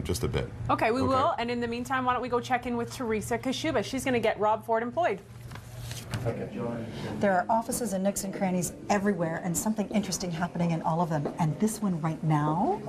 just a bit. Okay, we will. And in the meantime, why don't we go check in with Teresa Kashuba? She's going to get Rob Ford employed. There are offices and nooks and crannies everywhere, and something interesting happening in all of them. And this one right now,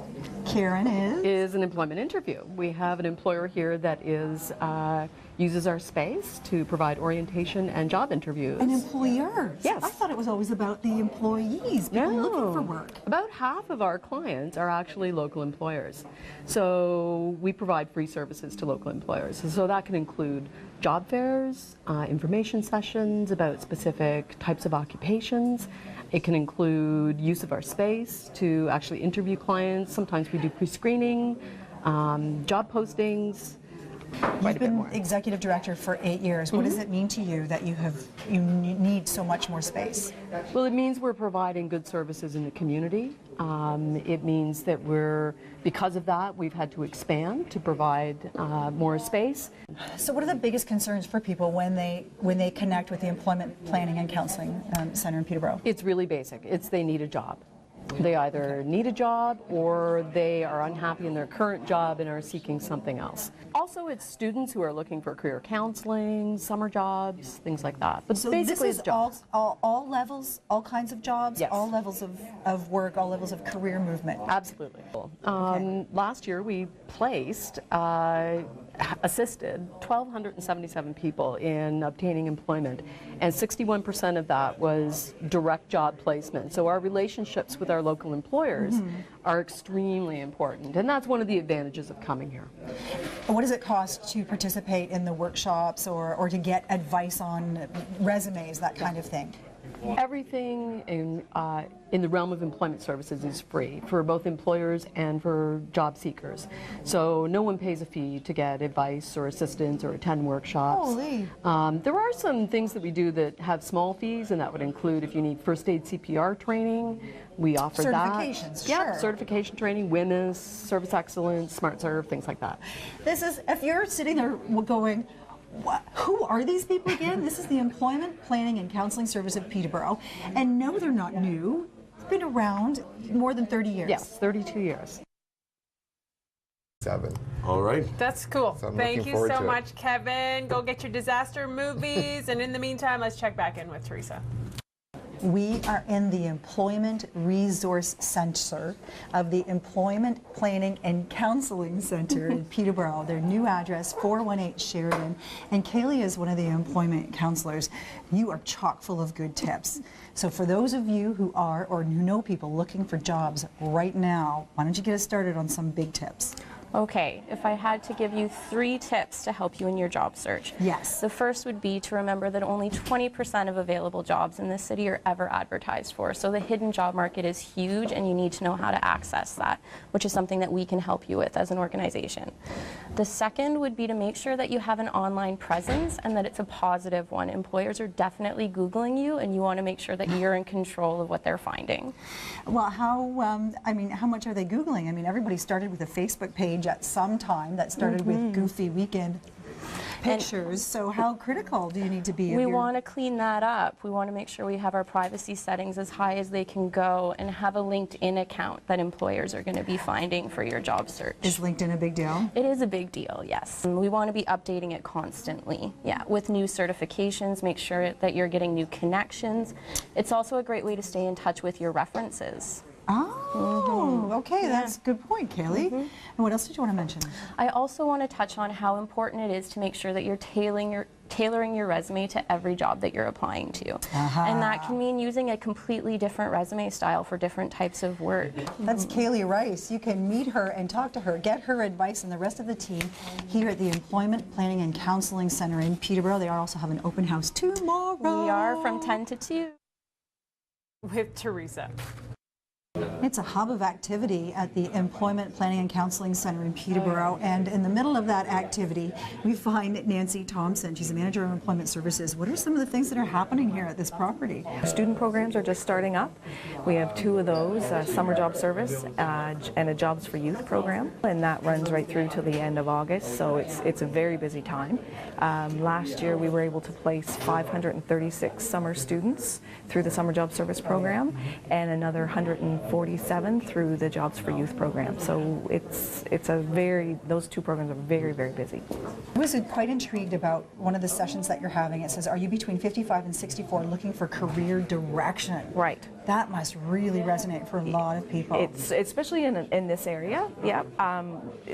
Karen, is an employment interview. We have an employer here that uses our space to provide orientation and job interviews. An employer? Yes. I thought it was always about the employees, people looking for work. About half of our clients are actually local employers. So we provide free services to local employers. So that can include job fairs, information sessions about specific types of occupations. It can include use of our space to actually interview clients. Sometimes we do pre-screening, job postings. You've been executive director for 8 years. What does it mean to you that you need so much more space? Well, it means we're providing good services in the community. It means that because of that, we've had to expand to provide more space. So what are the biggest concerns for people when they connect with the Employment Planning and Counseling Center in Peterborough? It's really basic. It's they need a job. They either need a job or they are unhappy in their current job and are seeking something else. Also, it's students who are looking for career counseling, summer jobs, things like that. But so basically this is jobs. all levels, all kinds of jobs, yes. all levels of work, all levels of career movement. Absolutely. Last year we placed, assisted 1,277 people in obtaining employment, and 61% of that was direct job placement. So our relationships with our local employers are extremely important, and that's one of the advantages of coming here. What does it cost to participate in the workshops or to get advice on resumes, that kind of thing? Everything in the realm of employment services is free for both employers and for job seekers. So no one pays a fee to get advice or assistance or attend workshops. Holy. There are some things that we do that have small fees, and that would include if you need first aid CPR training, we offer that. Certifications, yeah, sure. certification training, WINIS, Service Excellence, Smart Serve, things like that. This is, if you're sitting there going, who are these people again? This is the Employment Planning and Counseling Service of Peterborough. And no, they're not new. It's been around more than 30 years. Yes, 32 years. 7. All right. That's cool. So I'm Thank looking you forward so to it. much, Kevin. Go get your disaster movies. And in the meantime, let's check back in with Teresa. We are in the Employment Resource Center of the Employment Planning and Counseling Center in Peterborough. Their new address, 418 Sheridan. And Kaylee is one of the employment counselors. You are chock full of good tips. So for those of you who are or who know people looking for jobs right now, why don't you get us started on some big tips? Okay, if I had to give you 3 tips to help you in your job search. Yes. The first would be to remember that only 20% of available jobs in this city are ever advertised for. So the hidden job market is huge, and you need to know how to access that, which is something that we can help you with as an organization. The second would be to make sure that you have an online presence and that it's a positive one. Employers are definitely Googling you, and you want to make sure that you're in control of what they're finding. Well, how much are they Googling? I mean, everybody started with a Facebook page at some time that started with goofy weekend pictures. So how critical do you need to be? We want to clean that up. We want to make sure we have our privacy settings as high as they can go and have a LinkedIn account that employers are going to be finding for your job search. Is LinkedIn a big deal? It is a big deal, yes. And we want to be updating it constantly. Yeah, with new certifications, make sure that you're getting new connections. It's also a great way to stay in touch with your references. Oh, okay, that's a good point, Kaylee. And what else did you want to mention? I also want to touch on how important it is to make sure that you're tailoring your resume to every job that you're applying to. And that can mean using a completely different resume style for different types of work. That's Kaylee Rice. You can meet her and talk to her, get her advice and the rest of the team here at the Employment Planning and Counseling Center in Peterborough. They also have an open house tomorrow. We are from 10 to 2. With Teresa. It's a hub of activity at the Employment Planning and Counseling Center in Peterborough, and in the middle of that activity we find Nancy Thompson. She's the Manager of Employment Services. What are some of the things that are happening here at this property? Student programs are just starting up. We have 2 of those, Summer Job Service and a Jobs for Youth program, and that runs right through till the end of August, so it's a very busy time. Last year we were able to place 536 summer students through the Summer Job Service program, and another 150 47 through the Jobs for Youth program. So those two programs are very, very busy. I was quite intrigued about one of the sessions that you're having. It says, are you between 55 and 64 looking for career direction? Right. That must really resonate for a lot of people. It's especially in this area. Yeah,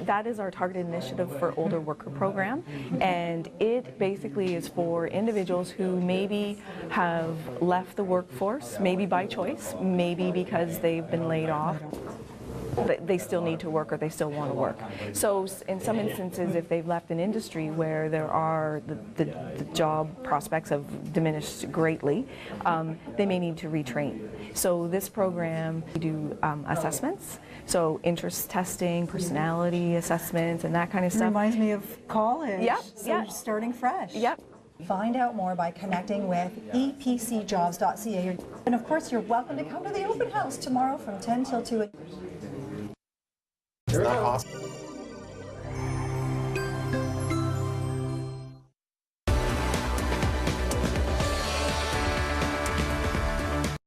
that is our targeted initiative for older worker program, and it basically is for individuals who maybe have left the workforce, maybe by choice, maybe because they've been laid off. They still need to work or they still want to work. So in some instances, if they've left an industry where there are the job prospects have diminished greatly, they may need to retrain. So this program, we do assessments, so interest testing, personality assessments, and that kind of It stuff. reminds me of college. Yep, So yeah. starting fresh. Yep. Find out more by connecting with epcjobs.ca. And of course, you're welcome to come to the open house tomorrow from 10 till 2. It's not awesome.